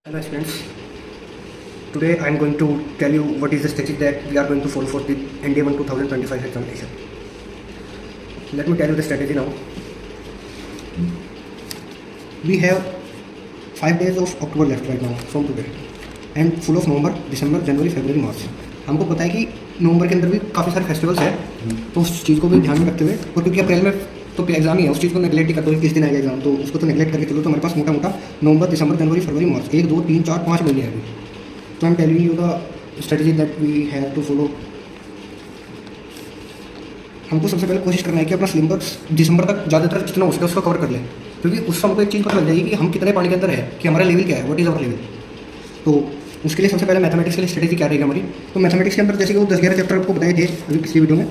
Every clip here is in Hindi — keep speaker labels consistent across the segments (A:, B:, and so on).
A: Hello students, today I am going to tell you what is the strategy that we are going to follow for the ND1 2025 examination. Let me tell you the strategy now. We have 5 days of October left right now from today and full of November, December, January, February, March. हमको पता है कि नवंबर के अंदर भी काफ़ी सारे फेस्टिवल्स हैं, तो उस चीज़ को भी ध्यान में रखते हुए, और क्योंकि अप्रैल में तो एग्जाम ही है, उस चीज़ को नेगलेक्ट ही करते हुए किस दिन आएगा एग्जाम, तो उसको तो नेगलेक्ट करके चलो, तो हमारे पास मोटा मोटा नवंबर, दिसंबर, जनवरी, फरवरी, मार्च 1 2 3 4 5 महीने हैं अभी. तो I am telling you the strategy that we have to follow. हमको सबसे पहले कोशिश करना है कि अपना सिलेबस दिसंबर तक ज़्यादातर जितना हो सके उसको कवर कर लें, क्योंकि उससे हमको एक चीज़ पता लग जाएगी कि हम कितने पानी के अंदर है, कि हमारा लेवल क्या है, व्हाट इज़ आवर लेवल. तो उसके लिए सबसे पहले मैथमेटिक्स के लिए स्ट्रेटजी क्या रहेगी हमारी. तो मैथमेटिक्स के अंदर जैसे कि वो 10-11 चैप्टर आपको बताए थे अभी पिछली वीडियो में,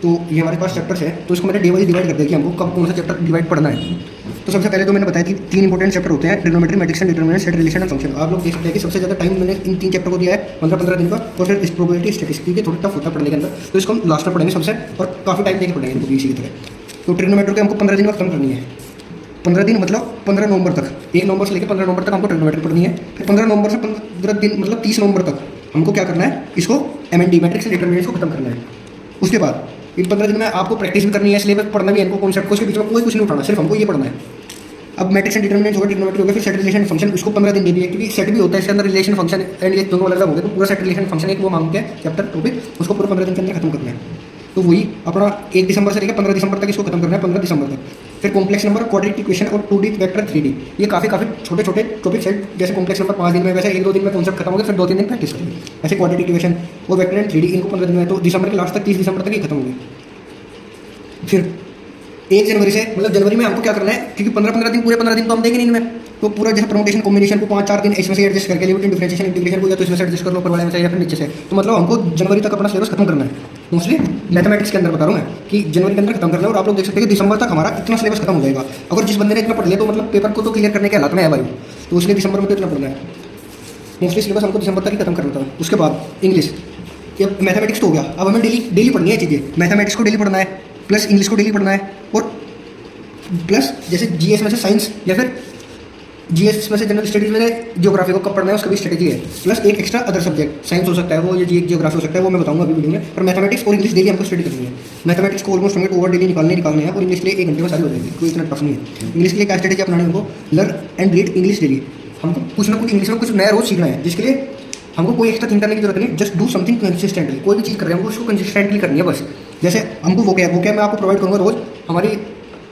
A: तो ये हमारे पास चैप्टर्स है, तो इसको मैंने डे वाइज डिवाइड कर दिया कि हमको कब कौन सा चैप्टर डिवाइड पढ़ना है. तो सबसे पहले तो मैंने बताया कि 3 इंपॉर्टेंट चैप्टर होते हैं, trigonometry, matrix and determinant, set, relation and function. आप लोग देख सकते हैं कि सबसे ज़्यादा टाइम मैंने इन 3 चैप्टर को दिया है 15-15 दिन का. और फिर प्रोबेबिलिटी, स्टैटिस्टिक्स की थोड़ी टफ होता है पढ़ने के अंदर, तो इसको हम लास्ट में पढ़ेंगे सबसे, और काफ़ी टाइम देकर पढ़ेंगे इनको भी इसी की तरह. तो ट्रिग्नोमेट्री को हमको 15 दिन में खत्म करनी है. 15 दिन मतलब 15 नवंबर तक, 1 नवंबर से लेकर 15 नवंबर तक हमको ट्रिग्नोमेट्री पढ़नी है. फिर 15 नवंबर से 15 दिन मतलब 30 नवंबर तक हमको क्या करना है, इसको MND मैट्रिक्स एंड डिटरमिनेंट्स को खत्म करना है. उसके बाद इन 15 दिन में आपको प्रैक्टिस भी करनी है, सिलेबस पढ़ना भी है, इनको कॉन्सेप्ट को, उसके बीच में कोई कुछ नहीं उठाना, सिर्फ हमको ये पढ़ना है. अब मैट्रिक्स एंड डिटरमिनेंट्स हो गया, ट्रिग्नोमेट्री हो गया, फिर सेट, रिलेशन, फंक्शन, उसको 15 दिन दे दिए, क्योंकि सेट भी होता है इसके अंदर, रिलेशन, फंक्शन एंड ये दोनों अलग अलग हो गए, तो पूरा सेट, रिलेशन, फंक्शन एक वो मांगते हैं चैप्टर टॉपिक, उसको पूरा 15 दिन के अंदर खत्म करना है. तो वही अपना 1 दिसंबर से लेकर 15 दिसंबर तक इसको खत्म करना है, 15 दिसंबर तक. फिर कॉम्प्लेक्स नंबर, क्वाड्रेटिक इक्वेशन और 2D वेक्टर 3D, ये काफ़ी छोटे छोटे टॉपिक्स हैं. जैसे कॉम्प्लेक्स नंबर 5 दिन में, वैसे 1-2 दिन में कॉन्सेप्ट खत्म हो गया, फिर 2-3 दिन प्रैक्टिस करेंगे. ऐसे क्वाड्रेटिक इक्वेशन और वेक्टर एंड 3D इनको 15 दिन में, तो दिसंबर के लास्ट तक 30 दिसंबर तक ही खत्म होगी. फिर 1 जनवरी से मतलब जनवरी में हमको क्या करना है, क्योंकि 15-15 दिन, पूरे 15 दिन तो हम देंगे नहीं इनमें, तो पूरा जैसे परमुटेशन कॉम्बिनेशन को 5-4 दिन इसमें से एडजस्ट करके, लिमिट, डिफरेंशिएशन, इंटीग्रेशन को या तो इसमें से एडजस्ट कर लो, ऊपर वाले में से या फिर नीचे से. तो मतलब हमको जनवरी तक अपना सिलेबस खत्म करना है. मोस्टली मैथमेटिक्स के अंदर बता रहा हूँ मैं कि जनवरी के अंदर खत्म करना है. और आप लोग देख सकते हैं कि दिसंबर तक हमारा इतना सिलेबस खत्म हो जाएगा. अगर जिस बंदे ने इतना पढ़ लिया तो मतलब पेपर को तो क्लियर करने के हालात में है भाई, तो उसने दिसंबर में तो इतना पढ़ना है. मोस्टली सिलेबस हमको दिसंबर तक ही खत्म करना था. उसके बाद इंग्लिश, मैथमेटिक्स तो हो गया, अब हमें डेली पढ़नी है चीज़ें. मैथमेटिक्स को डेली पढ़ना है, प्लस इंग्लिश को डेली पढ़ना है, और प्लस जैसे GS में से साइंस, या फिर GS में से जनरल स्टडीज में जियोग्राफी को कब पढ़ना है उसका भी स्ट्रेटजी है. प्लस एक एक्स्ट्रा अदर सब्जेक्ट, साइंस हो सकता है वो, या जियोग्राफी हो सकता है वो, मैं बताऊंगा अभी वीडियो में. पर मैथमेटिक्स और इंग्लिश डेली हमको स्टडी करनी है. मैथमेटिक्स को ऑलमोस्ट हमें ओवर डेली निकालने हैं, और इंग्लिश के लिए 1 घंटे में सारी हो जाएगी, कोई इतना टफ नहीं है. इंग्लिश के लिए क्या स्ट्रेटजी अपनानी है हमको, learn and read English daily. हमको कुछ ना कुछ इंग्लिश में कुछ नया रोज सीखना है, जिसके लिए हमको कोई एक्स्ट्रा थिंक करने की जरूरत नहीं. Just do something consistently. कोई भी चीज़ कर रहे हैं हमको उसको कंसिस्टेंटली करनी है बस. जैसे हमको वो क्या मैं आपको प्रोवाइड करूँगा रोज, हमारी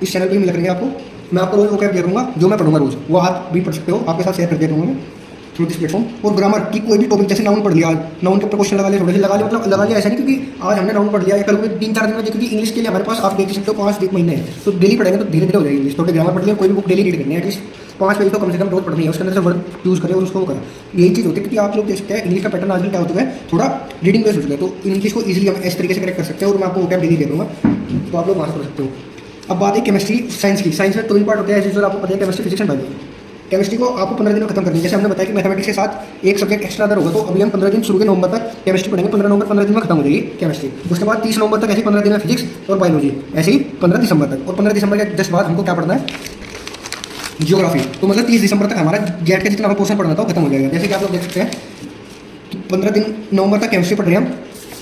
A: इस चैनल पर मिल करेंगे आपको. मैं आपको रोज वो क्या दे दूँगा जो मैं पढ़ूंगा रोज, वो आप भी पढ़ सकते हो, आपके साथ शेयर कर दे दूँगा मैं थ्रू दिस प्लेटफॉर्म. और ग्रामर की कोई भी टॉपिक, जैसे नाउन पढ़ लिया, नाउन के ऊपर क्वेश्चन लगा लिया, थोड़े से लगा लिया, मतलब लगा लिया ऐसा नहीं क्योंकि आज हमने नाउन पढ़ लिया या कल 3-4 दिन में, क्योंकि इंग्लिश के लिए हमारे पास आप देख सकते हो 5 महीने हैं, तो डेली पढ़ेंगे तो धीरे धीरे हो जाएगी इंग्लिश. थोड़ी ग्रामर पढ़ लिया, कोई भी बुक डेली रीड करनी है, एटलीस्ट 5 पेज तो कम से कम रोज पढ़नी है, उसके अंदर से वर्ड यूज़ करें और उसको करें. यही चीज़ होती है, क्योंकि आप लोग देख सकते हैं इंग्लिश का पैटर्न आजकल क्या होता है, थोड़ा रीडिंग बेस्ड हो चुका है, तो इंग्लिश को ईजिली हम इस तरीके से करेक्ट कर सकते हैं. और मैं आपको वो डेली दे दूँगा, तो आप लोग वहाँ से पढ़ सकते हो. अब बात है केमिस्ट्री, साइंस की. साइंस में 2 पार्ट होते हैं, जैसे आपको पता है, chemistry, physics and biology. Chemistry को आपको 15 दिन में खत्म करनी है. जैसे हमने बताया कि मैथमेटिक्स के साथ एक सब्जेक्ट एक्स्ट्रा अदर होगा, तो अभी हम 15 दिन शुरू के नवंबर तक केमिस्ट्री पढ़ेंगे. 15 नवंबर 15 दिन में खत्म हो जाएगी केमिस्ट्री. उसके बाद 30 नवंबर तक ऐसे 15 दिन में फिजिक्स और बायोलॉजी, ऐसे ही 15 दिसंबर तक. और 15 दिसंबर के जस्ट बाद हमको क्या पढ़ना है, जियोग्राफी. तो मतलब 30 दिसंबर तक हमारा गेट का जितना हमें पोर्शन पढ़ना था वो खत्म हो जाएगा. जैसे कि आप लोग देख सकते हैं, 15 दिन नवंबर तक केमिस्ट्री पढ़ रहे हैं हम,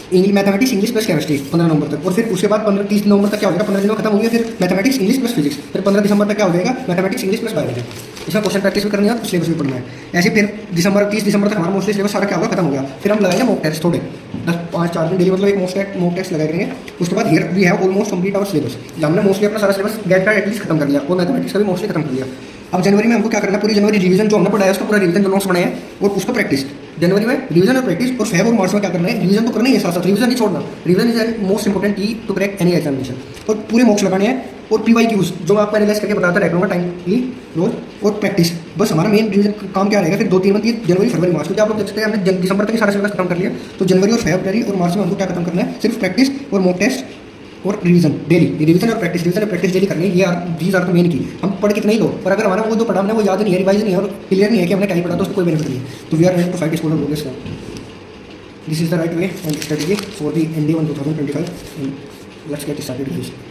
A: मैथमेटिक्स, इंग्लिश प्लस केमिस्ट्री 15 नवंबर तक. और फिर उसके बाद 30 नवंबर तक क्या हो जाएगा, 15 दिन में खत्म हो गया, फिर मैथमेटिक्स, इंग्लिश प्लस फिजिक्स. फिर 15 दिसंबर तक क्या हो जाएगा, मैथमेटिक्स, इंग्लिश प्लस बायोलॉजी. इसमें क्वेश्चन प्रैक्टिस भी करनी है, सिलेबस भी पढ़ना है. ऐसे फिर 30 दिसंबर तक हमारा मोस्टली सिलेबस सारा क्या होगा, खत्म हो गया. फिर हम लगाएंगे मॉक टेस्ट थोड़े 5-4 दिन डेली, मतलब एक मॉक टेस्ट लगाए करेंगे. उसके बाद here we have almost complete our syllabus. हमने मोस्टली अपना सारा सिलेबस गेट का एटलीस्ट खत्म कर लिया, और मैथमेटिक्स का भी मोस्टली खत्म कर लिया. अब जनवरी में हमको क्या करना है, पूरी जनवरी रिवीजन जो हमने पढ़ा है उसका पूरा रिवीजन, जो नोट्स बनाए हैं, और उसका प्रैक्टिस. जनवरी में रिवीजन और प्रैक्टिस. और फेब और मार्च में क्या करना है, रिवीजन तो करना ही है, साथ साथ रिवीजन नहीं छोड़ना. रिवीजन इज मोस्ट इंपॉर्टेंट की टू क्रैक एनी एग्जामिनेशन. और पूरे मॉक्स लगाने हैं, और PYQs जो मैं आपको एनालाइज करके बताता रहूँगा टाइमली रोज. और प्रैक्टिस, बस हमारा मेन रिवीजन काम क्या रहेगा. फिर 2-3 मंथ, जनवरी, फरवरी, मार्च, क्योंकि आप लोग देख सकते हैं हमने दिसंबर तक ही सारा सिलेबस खत्म कर लिया. तो जनवरी और फरवरी और मार्च में हमको क्या खत्म करना है, सिर्फ प्रैक्टिस और मॉक टेस्ट और रिवीजन डेली. रिवीजन और प्रैक्टिस डेली करनी है. ये दीज आर द मेन की. हम पढ़ कितना ही लो, पर अगर हमारा वो जो पढ़ा हमने वो याद नहीं है, रिवाइज नहीं है, और क्लियर नहीं है कि हमने क्या ही पढ़ा, तो उसको कोई बेनिफिट नहीं है. तो we are ready to fight school progress. This is the right way and strategy for the ND1 2025. Let's get started.